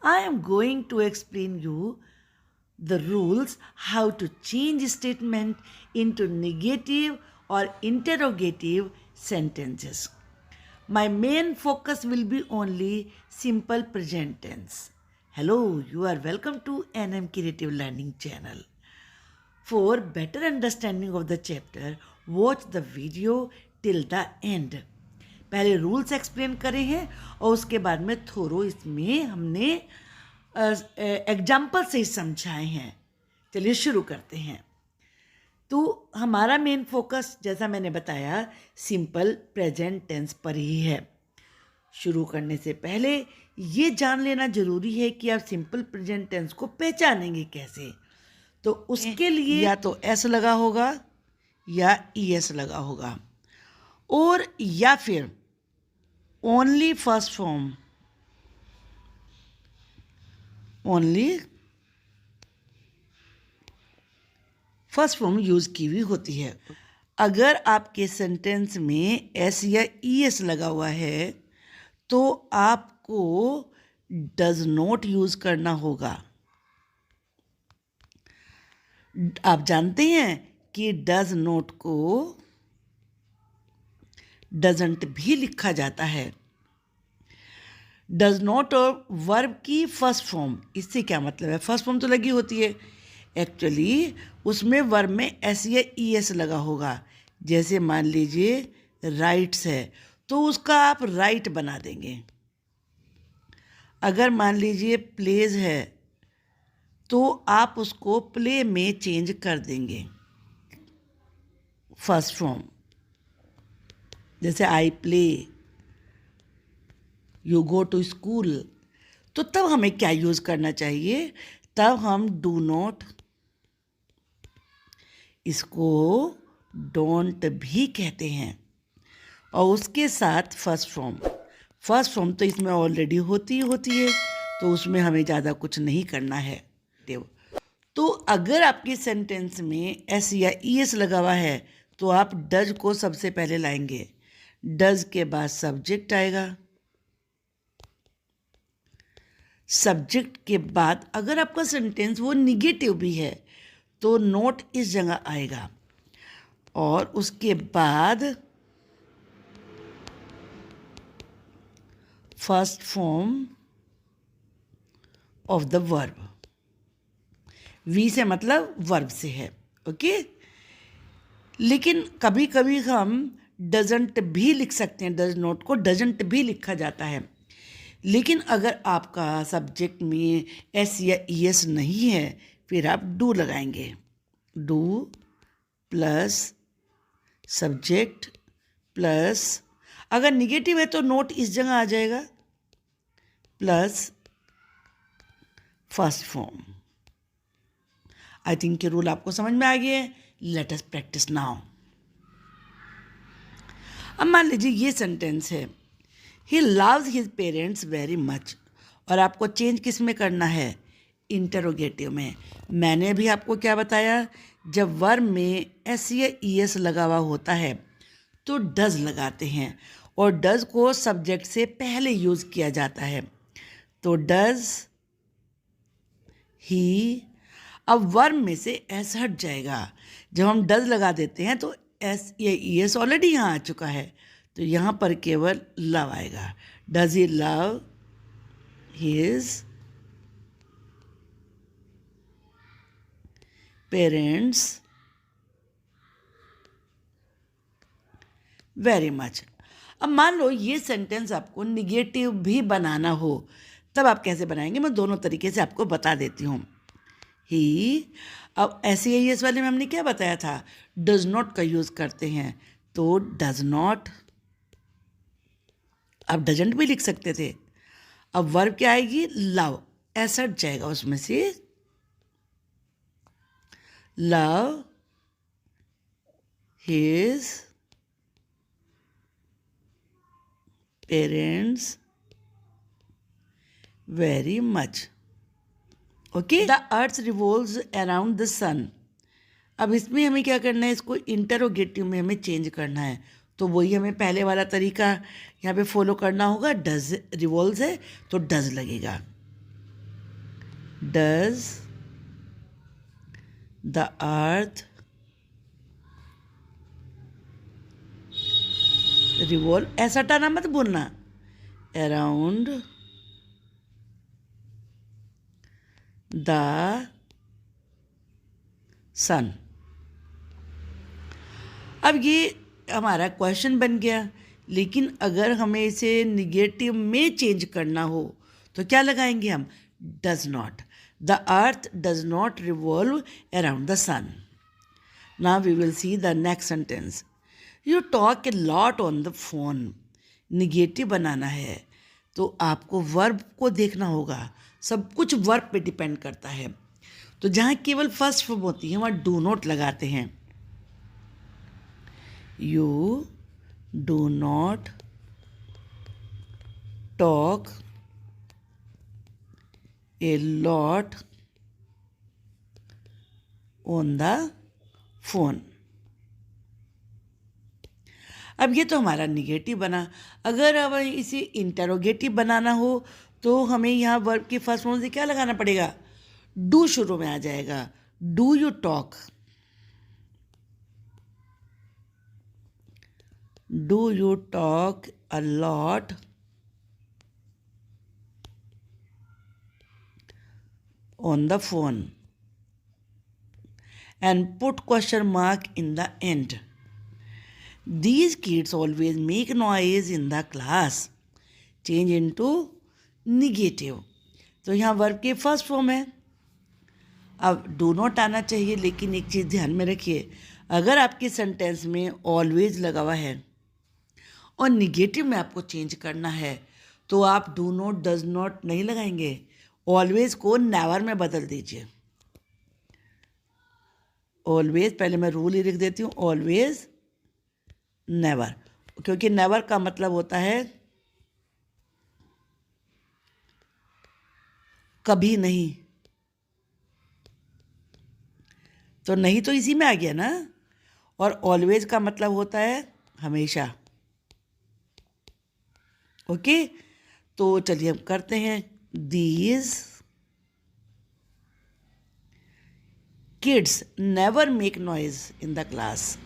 I am going to explain you the rules how to change statement into negative or interrogative sentences. My main focus will be only simple present tense. Hello, you are welcome to NM Creative Learning channel. For better understanding of the chapter, watch the video till the end. पहले rules explain करे हैं और उसके बाद में थोड़ो इसमें हमने एग्जाम्पल से ही समझाए हैं. चलिए शुरू करते हैं. तो हमारा मेन फोकस जैसा मैंने बताया सिंपल प्रेजेंट टेंस पर ही है. शुरू करने से पहले ये जान लेना ज़रूरी है कि आप सिंपल प्रेजेंट टेंस को पहचानेंगे कैसे. तो उसके लिए या तो एस लगा होगा या ईएस लगा होगा और या फिर ओनली फर्स्ट फॉर्म यूज़ की हुई होती है. अगर आपके सेंटेंस में एस या ईएस लगा हुआ है तो आपको डज नॉट यूज़ करना होगा. आप जानते हैं कि डज नॉट को डजंट भी लिखा जाता है. डज नॉट और वर्ब की फर्स्ट फॉर्म, इससे क्या मतलब है? फर्स्ट फॉर्म तो लगी होती है, एक्चुअली उसमें वर्ब में एस या ई एस लगा होगा. जैसे मान लीजिए राइट्स है तो उसका आप राइट बना देंगे. अगर मान लीजिए प्लेज है तो आप उसको प्ले में चेंज कर देंगे फर्स्ट फॉर्म. जैसे I play, you go to school. तो तब हमें क्या यूज़ करना चाहिए? तब हम डू नॉट, इसको डोंट भी कहते हैं, और उसके साथ फर्स्ट फॉर्म तो इसमें ऑलरेडी होती है तो उसमें हमें ज़्यादा कुछ नहीं करना है. तो अगर आपके सेंटेंस में एस या ई एस लगा हुआ है तो आप डज को सबसे पहले लाएंगे. डज के बाद सब्जेक्ट आएगा. सब्जेक्ट के बाद अगर आपका सेंटेंस वो निगेटिव भी है तो नोट इस जगह आएगा और उसके बाद first form of the verb. V से मतलब वर्ब से है, ओके. लेकिन कभी कभी हम डजंट भी लिख सकते हैं. डज नॉट को डजंट भी लिखा जाता है. लेकिन अगर आपका सब्जेक्ट में एस या ई एस नहीं है फिर आप डू लगाएंगे. डू प्लस सब्जेक्ट प्लस, अगर निगेटिव है तो नोट इस जगह आ जाएगा, plus first form. I think ये रूल आपको समझ में आ गया है. Let us practice now. अब मान लीजिए ये सेंटेंस है, he loves his parents very much, और आपको चेंज किस में करना है? इंटरोगेटिव में. मैंने भी आपको क्या बताया, जब वर्ब में एस या ई एस लगा हुआ होता है तो डज लगाते हैं और डज को सब्जेक्ट से पहले यूज़ किया जाता है. तो डज ही, अब वर्ब में से एस हट जाएगा. जब हम डज लगा देते हैं तो एस या ई एस ऑलरेडी यहाँ आ चुका है तो यहाँ पर केवल लव आएगा. Does he love his parents very much. अब मान लो ये सेंटेंस आपको निगेटिव भी बनाना हो, तब आप कैसे बनाएंगे? मैं दोनों तरीके से आपको बता देती हूँ. ही, अब ऐसे ही एस वाले में हमने क्या बताया था? डज नॉट का यूज़ करते हैं तो डज नॉट. आप डजंट भी लिख सकते थे. अब वर्ब क्या आएगी? लव. एस हट जाएगा उसमें से. Love his parents very much. Okay. The earth revolves around the sun. अब इसमें हमें क्या करना है? इसको इंटरोगेटिव में हमें चेंज करना है. तो वही हमें पहले वाला तरीका यहाँ पे फॉलो करना होगा. डज रिवॉल्व्स है तो डज लगेगा. डज द अर्थ रिवॉल्व, ऐसा टाना मत बोलना, अराउंड द सन। अब ये हमारा क्वेश्चन बन गया, लेकिन अगर हमें इसे निगेटिव में चेंज करना हो तो क्या लगाएंगे हम? Does not. The earth does not revolve around the sun. Now we will see the next sentence. You talk a lot on the phone. Negative बनाना है तो आपको वर्ब को देखना होगा, सब कुछ वर्ब पे डिपेंड करता है। तो जहाँ केवल फर्स्ट फॉर्म होती है वहाँ डू नॉट लगाते हैं। You do not talk a lot on the phone. अब ये तो हमारा निगेटिव बना। अगर अब इसे इंटरोगेटिव बनाना हो तो हमें यहाँ वर्ब के फर्स्ट फॉर्म से क्या लगाना पड़ेगा? डू शुरू में आ जाएगा। Do you talk, do you talk a lot on the phone, and put question mark in the end. These kids always make noise in the class. Change into negative. तो यहाँ verb के first form है। अब do not आना चाहिए, लेकिन एक चीज़ ध्यान में रखिए, अगर आपके सेंटेंस में ऑलवेज लगा हुआ है और निगेटिव में आपको चेंज करना है तो आप डू नॉट डज नॉट नहीं लगाएंगे, ऑलवेज को नेवर में बदल दीजिए। ऑलवेज, पहले मैं रूल ही लिख देती हूँ, ऑलवेज नेवर, क्योंकि नेवर का मतलब होता है कभी नहीं, तो नहीं तो इसी में आ गया ना। और ऑलवेज का मतलब होता है हमेशा। ओके, तो चलिए हम करते हैं। These kids never make noise in the class.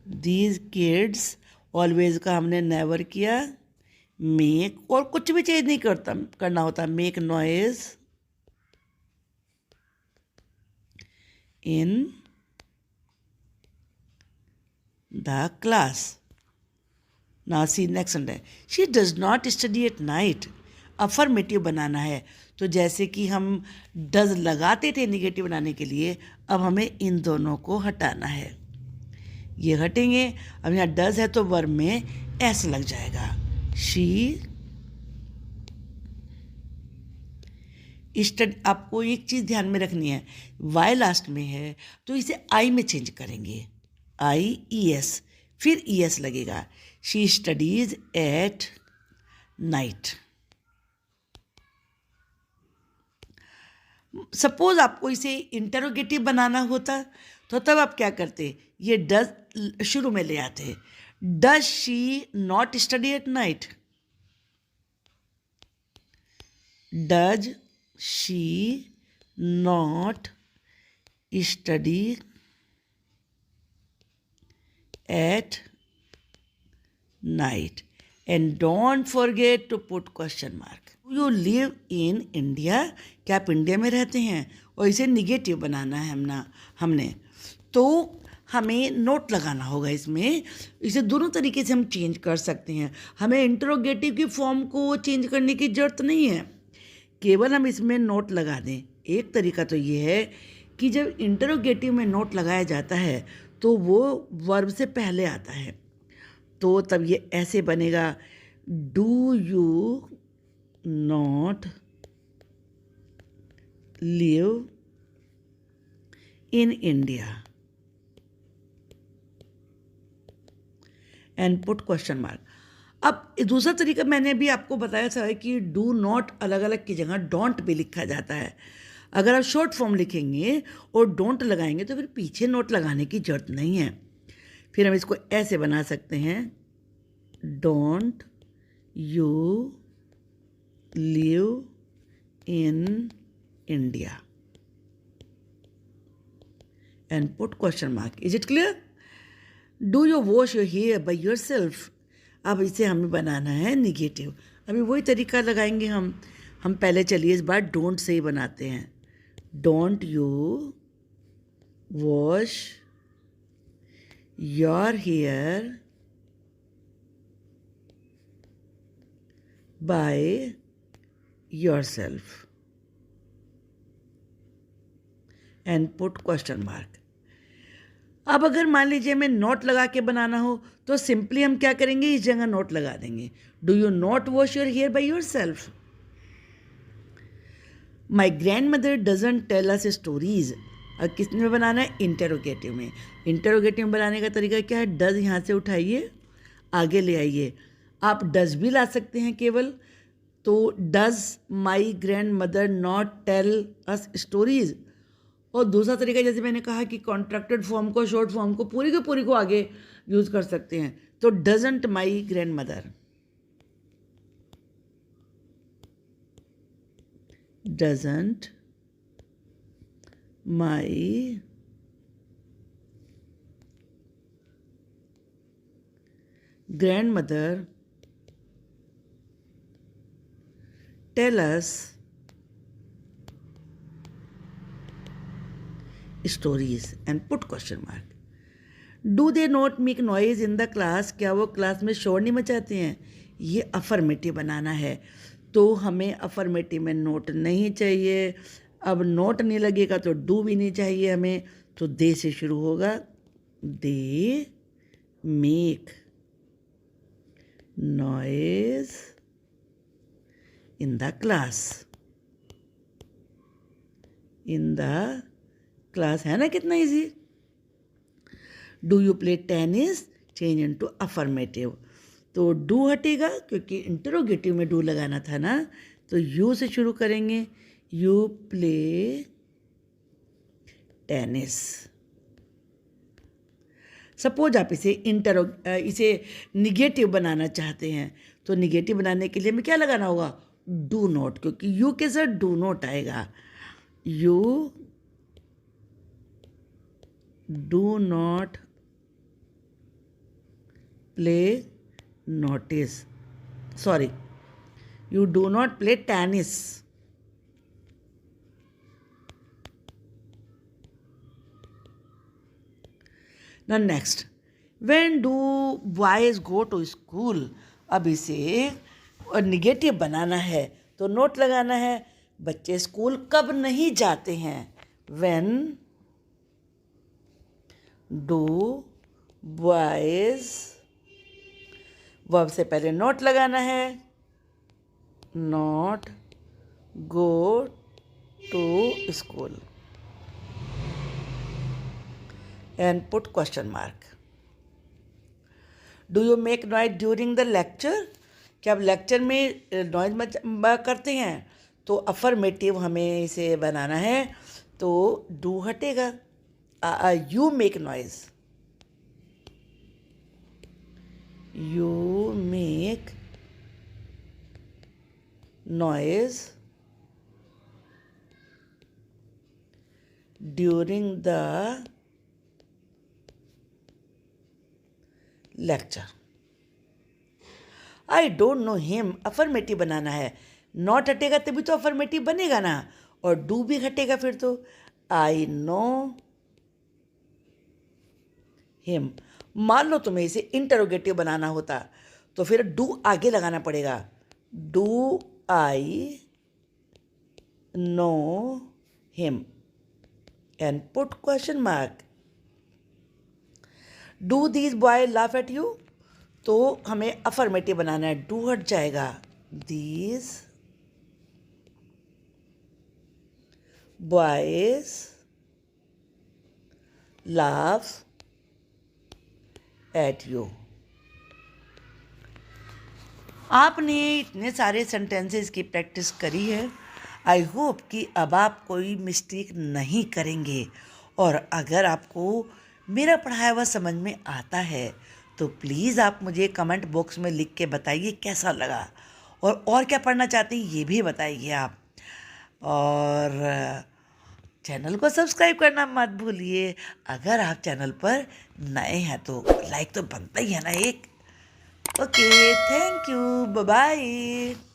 These kids, always का हमने नेवर किया, मेक, और कुछ भी चेंज नहीं करना होता, make noise in the class. Now see next sentence. She does not study at night. Affirmative बनाना है, तो जैसे कि हम डज लगाते थे निगेटिव बनाने के लिए, अब हमें इन दोनों को हटाना है। ये हटेंगे। अब यहाँ डज है तो वर्ब में एस लग जाएगा। शी स्टडी, आपको एक चीज़ ध्यान में रखनी है, वाई लास्ट में है तो इसे आई में चेंज करेंगे, आई ई एस, फिर ई एस लगेगा। She studies at night. Suppose आपको इसे इंटरोगेटिव बनाना होता तो तब आप क्या करते? ये डज शुरू में ले आते। Does she not study at night? Does she not study at night? And don't forget to put question mark. You live in India, क्या आप इंडिया में रहते हैं? और इसे निगेटिव बनाना है हमने, तो हमें नोट लगाना होगा इसमें। इसे दोनों तरीके से हम चेंज कर सकते हैं। हमें इंटरोगेटिव की फॉर्म को चेंज करने की ज़रूरत नहीं है, केवल हम इसमें नोट लगा दें। एक तरीका तो ये है कि जब इंटरोगेटिव में नोट लगाया जाता है तो वो वर्ब से पहले आता है, तो तब ये ऐसे बनेगा, do you not live in India, and put question mark. अब दूसरा तरीका मैंने भी आपको बताया था कि डू नॉट अलग अलग की जगह डोंट भी लिखा जाता है। अगर आप शॉर्ट फॉर्म लिखेंगे और डोंट लगाएंगे तो फिर पीछे नोट लगाने की जरूरत नहीं है। फिर हम इसको ऐसे बना सकते हैं, don't you live in India. And put question mark. Is it clear? Do you wash your hair by yourself? अब इसे हमें बनाना है निगेटिव. अभी वही तरीका लगाएंगे हम पहले चलिए इस बार डोंट से ही बनाते हैं. Don't you wash your hair by yourself and put question mark. अब अगर मान लीजिए हमें नोट लगा के बनाना हो तो सिंपली हम क्या करेंगे, इस जगह नोट लगा देंगे. Do you not wash your hair by yourself. My grandmother doesn't tell us stories. अब किस में बनाना है, इंटेरोगेटिव में. इंटेरोगेटिव में बनाने का तरीका क्या है, डज यहाँ से उठाइए आगे ले आइए. आप डज भी ला सकते हैं केवल, तो does my grandmother not tell us stories. और दूसरा तरीका जैसे मैंने कहा कि कॉन्ट्रैक्टेड फॉर्म को, शॉर्ट फॉर्म को, पूरी के पूरी को आगे यूज़ कर सकते हैं. तो doesn't my grandmother, doesn't my grandmother tell us stories and put question mark. Do they not make noise in the class. क्या वो क्लास में शोर नहीं मचाते हैं. ये अफर्मेटिव बनाना है तो हमें अफर्मेटिव में नोट नहीं चाहिए. अब नोट नहीं लगेगा तो डू भी नहीं चाहिए हमें, तो दे से शुरू होगा. They make noise in the class. In the class, है ना कितना easy. Do you play tennis, change into affirmative. तो डू हटेगा क्योंकि इंटरोगेटिव में डू लगाना था ना, तो यू से शुरू करेंगे. You play tennis. सपोज आप इसे निगेटिव बनाना चाहते हैं तो निगेटिव बनाने के लिए हमें क्या लगाना होगा, डू नॉट, क्योंकि यू के साथ डू नॉट आएगा. You do not play notice, sorry, you do not play tennis. Now next, when do boys go to school. अब इसे निगेटिव बनाना है तो नोट लगाना है. बच्चे स्कूल कब नहीं जाते हैं. when do boys, वर्ब से पहले नोट लगाना है. Not go to school and put question mark. Do you make noise during the lecture. क्या आप लेक्चर में नॉइज करते हैं, तो अफर्मेटिव हमें इसे बनाना है तो डू हटेगा. You make noise, you make noise during the lecture. I don't know him, affirmative बनाना है. नॉट हटेगा तभी तो अफर्मेटिव बनेगा ना, और डू भी हटेगा फिर तो. I know him. मान लो तुम्हें इसे इंटरोगेटिव बनाना होता तो फिर डू आगे लगाना पड़ेगा. Do I know him and put question mark. Do these boy laugh at you, तो हमें अफर्मेटिव बनाना है. डू हट जाएगा. These boys laugh at you. आपने इतने सारे सेंटेंसेस की प्रैक्टिस करी है. आई होप कि अब आप कोई मिस्टेक नहीं करेंगे. और अगर आपको मेरा पढ़ाया हुआ समझ में आता है तो प्लीज़ आप मुझे कमेंट बॉक्स में लिख के बताइए कैसा लगा, और क्या पढ़ना चाहते हैं ये भी बताइए आप. और चैनल को सब्सक्राइब करना मत भूलिए। अगर आप चैनल पर नए हैं तो लाइक तो बनता ही है ना एक। Okay, thank you, bye bye.